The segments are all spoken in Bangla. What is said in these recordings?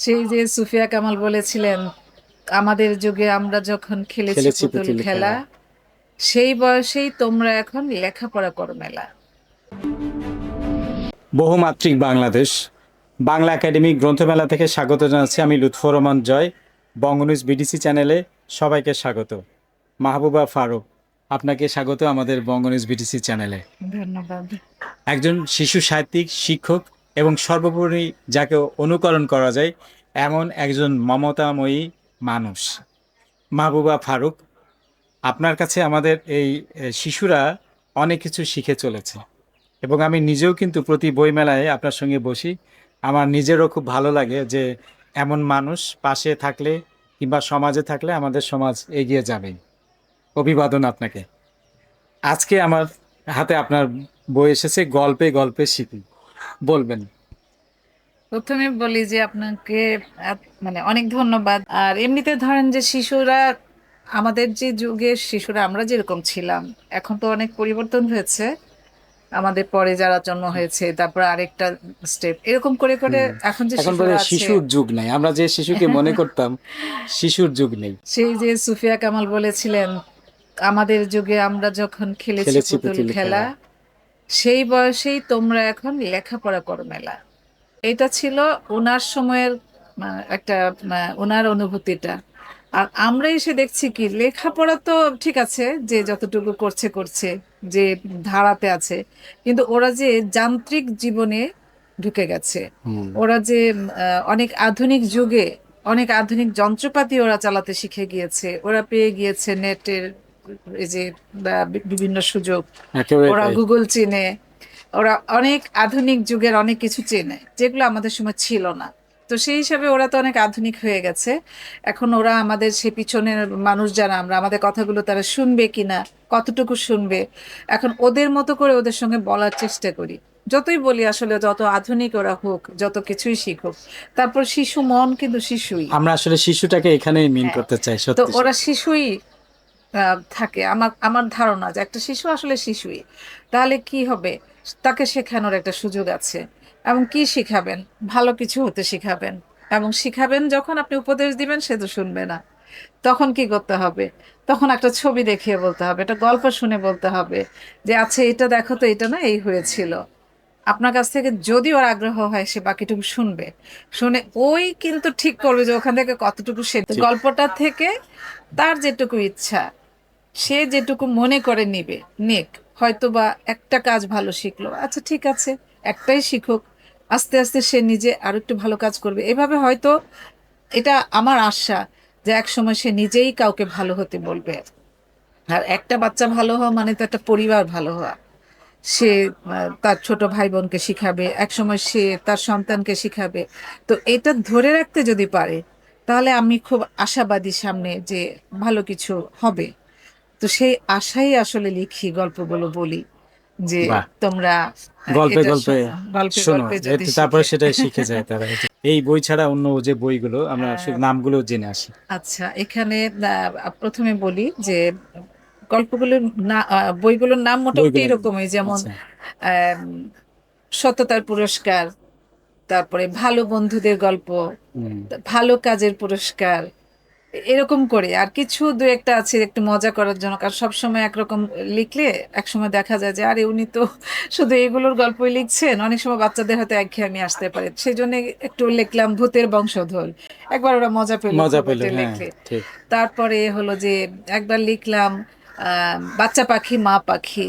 সেই যে সুফিয়া কামাল বলেছিলেন, আমাদের যুগে আমরা যখন খেলেছি খেলেছি পুতুল পুতুল খেলা, খেলা। সেই বয়সেই তোমরা এখন লেখাপড়া করো মেলা। বহুমাত্রিক বাংলাদেশ বাংলা একাডেমি গ্রন্থমেলা থেকে স্বাগত জানাচ্ছি আমি লুৎফর রহমান জয়। বঙ্গনিউজ বিডিসি চ্যানেলে সবাইকে স্বাগত। মাহবুবা ফারুক, আপনাকে স্বাগত আমাদের বঙ্গনিউজ বিডিসি চ্যানেলে। ধন্যবাদ। একজন শিশু সাহিত্যিক, শিক্ষক এবং সর্বোপরি যাকে অনুকরণ করা যায় এমন একজন মমতাময়ী মানুষ মাহবুবা ফারুক। আপনার কাছে আমাদের এই শিশুরা অনেক কিছু শিখে চলেছে এবং আমি নিজেও কিন্তু প্রতি বইমেলায় আপনার সঙ্গে বসি। আমার নিজেরও খুব ভালো লাগে যে এমন মানুষ পাশে থাকলে কিংবা সমাজে থাকলে আমাদের সমাজ এগিয়ে যাবেই। অভিবাদন আপনাকে। আজকে আমার হাতে আপনার বই এসেছে গল্পে গল্পে স্মৃতি, বলবেন? প্রথমে বলি যে আপনাকে মানে অনেক ধন্যবাদ। আর এমনিতে ধরেন যে শিশুরা, আমাদের যে যুগের শিশুরা আমরা যেরকম ছিলাম, এখন তো অনেক পরিবর্তন হয়েছে। আমাদের পরে যারা জন্ম হয়েছে, তারপর আরেকটা স্টেপ, এরকম করে করে হুম। এখন যে এখন শিশুরা বলে আছে। শিশুর যুগ নেই, আমরা যে শিশুকে মনে করতাম শিশুর যুগ নেই। সেই যে সুফিয়া কামাল বলেছিলেন, আমাদের যুগে আমরা যখন খেলেছি খেলেছি পুতুল পুতুল খেলা, খেলা। সেই বয়সেই তোমরা এখন লেখাপড়া করো মেলা। এটা ছিল ওনার সময়ের একটা ওনার অনুভূতিটা। আর আমরা এসে দেখছি কি, লেখাপড়া তো ঠিক আছে, যে যতটুকু করছে করছে, যে ধারাতে আছে, কিন্তু ওরা যে যান্ত্রিক জীবনে ঢুকে গেছে। হুম। ওরা যে অনেক আধুনিক যুগে অনেক আধুনিক যন্ত্রপাতি ওরা চালাতে শিখে গিয়েছে, ওরা পেয়ে গিয়েছে নেটের এই যে বিভিন্ন সুযোগ। একেবারে ওরা তাই। গুগল চিনে, ওরা অনেক আধুনিক যুগের অনেক কিছু চেনে যেগুলো আমাদের সময় ছিল না। তো সেই হিসাবে ওরা তো অনেক আধুনিক হয়ে গেছে। এখন ওরা আমাদের সে পিছনের মানুষ যারা আমরা, আমাদের কথাগুলো তারা শুনবে কিনা, কতটুকু শুনবে, এখন ওদের মতো করে ওদের সঙ্গে বলার চেষ্টা করি। যতই বলি আসলে, যত আধুনিক ওরা হোক, যত কিছুই শিখুক, তারপর শিশু মন কিন্তু শিশুই। আমরা আসলে শিশুটাকে এখানেই মিন হ্যাঁ, করতে চাই, তো সত্যি ওরা সত্যি। শিশুই থাকে। আমার আমার ধারণা যে একটা শিশু আসলে শিশুই। তাহলে কি হবে, তাকে শেখানোর একটা সুযোগ আছে। এবং কি শিখাবেন? ভালো কিছু হতে শিখাবেন। এবং শিখাবেন, যখন আপনি উপদেশ দিবেন সে তো শুনবে না। তখন কি করতে হবে? তখন একটা ছবি দেখিয়ে বলতে হবে, একটা গল্প শুনে বলতে হবে যে আচ্ছা এটা দেখো তো, এটা না এই হয়েছিল। আপনার কাছ থেকে যদি ওর আগ্রহ হয়, সে বাকিটুকু শুনবে। শুনে ওই কিন্তু ঠিক করবে যে ওখান থেকে কতটুকু সে জি। গল্পটা থেকে তার যেটুকু ইচ্ছা, সে যেটুকু মনে করে নিবে, নিক। হয়তো বা একটা কাজ ভালো শিখলো, আচ্ছা ঠিক আছে, একটাই শিখুক। আস্তে আস্তে সে নিজে আরো একটু ভালো কাজ করবে, এভাবে হয়তো। এটা আমার আশা যে এক সময় সে নিজেই কাউকে ভালো হতে বলবে। আর একটা বাচ্চা ভালো হওয়া মানে তো একটা পরিবার ভালো হওয়া। সে তার ছোট ভাই বোনকে শিখাবে, এক সময় সে তার সন্তানকে শিখাবে। তো এটা ধরে রাখতে যদি পারে, তাহলে আমি খুব আশাবাদী সামনে যে ভালো কিছু হবে। তো সেই আশাই আসলে লিখি, গল্পগুলো বলি যে বাহ। তোমরা গল্পে এটা গল্পে গল্পে শোনো, গল্পে যদি তারপরে শিখে। সেটাই শিখে যায় তারা। এই বই ছাড়া অন্য যে বইগুলো আমরা শুধু আহ, নামগুলো জেনে আসি। আচ্ছা, এখানে প্রথমে বলি যে গল্পগুলোর না, বইগুলোর নাম মোটামুটি বইগুলো এরকমই, যেমন আচ্ছা। আহ, সততার পুরস্কার, তারপরে ভালো বন্ধুদের গল্প, হুম। ভালো কাজের পুরস্কার, এরকম করে। আর কিছু দু একটা আছে একটু মজা করার জন্য, কারণ সবসময় একরকম লিখলে একসময় দেখা যায় যে আরে উনি তো শুধু এগুলোর গল্পই লিখছেন, অনেক সময় বাচ্চাদের হয়তো একঘেয়েমি আসতে পারে, সেই জন্য একটু লিখলাম ভূতের বংশধর। একবার ওরা মজা পেলো মজা খুব পেল, এটা হ্যাঁ। লিখলে। ঠিক। তারপরে হলো যে একবার লিখলাম বাচ্চা পাখি মা পাখি,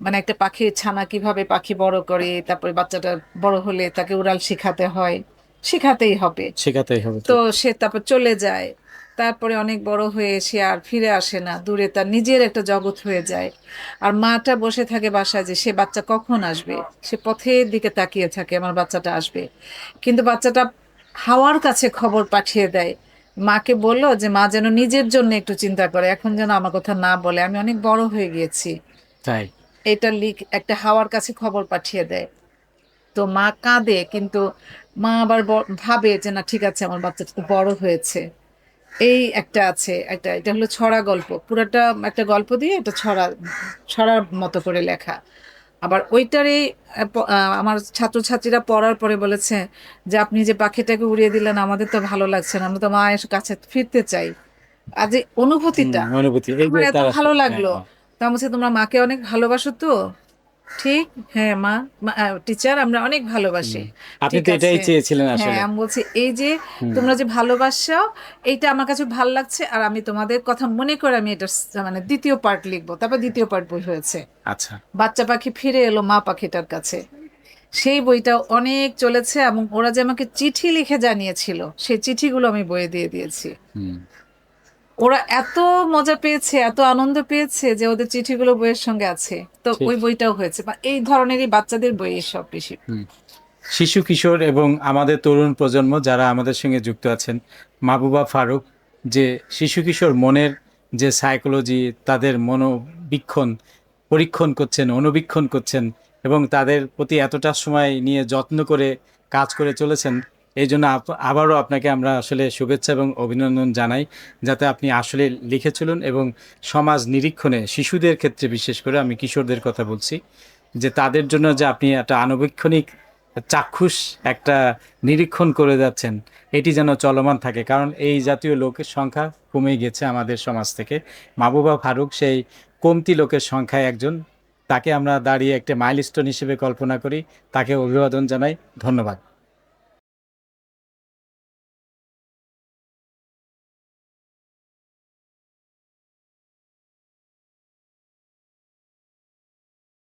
মানে একটা পাখির ছানা কিভাবে পাখি বড় করে, তারপরে বাচ্চাটা বড় হলে তাকে উড়াল শেখাতে হয়, শেখাতেই হবে। শেখাতেই হবে, তো ঠিক। সে তারপর চলে যায়। তারপরে অনেক বড় হয়ে সে আর ফিরে আসে না, দূরে তার নিজের একটা জগৎ হয়ে যায়। আর মাটা বসে থাকে বাসায় যে সে বাচ্চা কখন আসবে। সে পথের দিকে তাকিয়ে থাকে, আমার বাচ্চাটা আসবে। কিন্তু বাচ্চাটা হাওয়ার কাছে খবর পাঠিয়ে দেয়, মাকে বললো যে মা যেন নিজের জন্য একটু চিন্তা করে, এখন যেন আমার কথা না বলে, আমি অনেক বড় হয়ে গিয়েছি। তাই। এটা একটা হাওয়ার কাছে খবর পাঠিয়ে দেয়। তো মা কাঁদে, কিন্তু মা আবার ভাবে যে না ঠিক আছে, আমার বাচ্চাটা তো বড় হয়েছে। এই একটা আছে, একটা এটা হলো ছড়া গল্প, পুরাটা একটা গল্প দিয়ে এটা ছড়ার মতো করে লেখা। আবার ওইটারই আমার ছাত্রছাত্রীরা পড়ার পরে বলেছে যে আপনি যে পাখিটাকে উড়িয়ে দিলেন আমাদের তো ভালো লাগছে না, আমরা তো মায়ের কাছে ফিরতে চাই। আর যে অনুভূতিটা অনুভূতি এই যে আমার এত তারা ভালো হ্যাঁ লাগলো। হ্যাঁ তা বলছে তোমরা মাকে অনেক ভালোবাসো তো? ঠিক, হ্যাঁ মা, টিচার আমরা অনেক ভালোবাসি। হুম। আপনি ঠিক তো এটাই আছে, চেয়েছিলেন হ্যাঁ আসলে। আমি বলছি এই যে হুম। তোমরা যে ভালোবাসো এইটা আমার কাছে ভালো লাগছে, আর আমি তোমাদের কথা মনে করে আমি এটা মানে দ্বিতীয় পার্ট লিখবো। তারপর দ্বিতীয় পার্ট বই হয়েছে, আচ্ছা। বাচ্চা পাখি ফিরে এলো মা পাখিটার কাছে। সেই বইটা অনেক চলেছে, এবং ওরা যে আমাকে চিঠি লিখে জানিয়েছিল সেই চিঠিগুলো আমি বইয়ে দিয়ে দিয়েছি। হুম। ওরা এত মজা পেয়েছে, এত আনন্দ পেয়েছে যে ওদের চিঠিগুলো বইয়ের সঙ্গে আছে। তো ঠিক। ওই বইটাও হয়েছে, বা এই ধরনেরই বাচ্চাদের বই সব বেশি। হুম। শিশু কিশোর এবং আমাদের তরুণ প্রজন্ম যারা আমাদের সঙ্গে যুক্ত আছেন, মাহবুবা ফারুক যে শিশু কিশোর মনের যে সাইকোলজি, তাদের মনোবীক্ষণ পরীক্ষণ করছেন, অনুবীক্ষণ করছেন এবং তাদের প্রতি এতটা সময় নিয়ে যত্ন করে কাজ করে চলেছেন, এই জন্য আবারও আপনাকে আমরা আসলে শুভেচ্ছা এবং অভিনন্দন জানাই, যাতে আপনি আসলে লিখে চলুন এবং সমাজ নিরীক্ষণে শিশুদের ক্ষেত্রে বিশেষ করে আমি কিশোরদের কথা বলছি, যে তাদের জন্য যে আপনি একটা আনুবীক্ষণিক চাক্ষুষ একটা নিরীক্ষণ করে যাচ্ছেন, এটি যেন চলমান থাকে, কারণ এই জাতীয় লোকের সংখ্যা কমে গেছে আমাদের সমাজ থেকে। মাহবুবা ফারুক সেই কমতি লোকের সংখ্যায় একজন, তাকে আমরা দাঁড়িয়ে একটা মাইলস্টোন হিসেবে কল্পনা করি, তাকে অভিবাদন জানাই, ধন্যবাদ।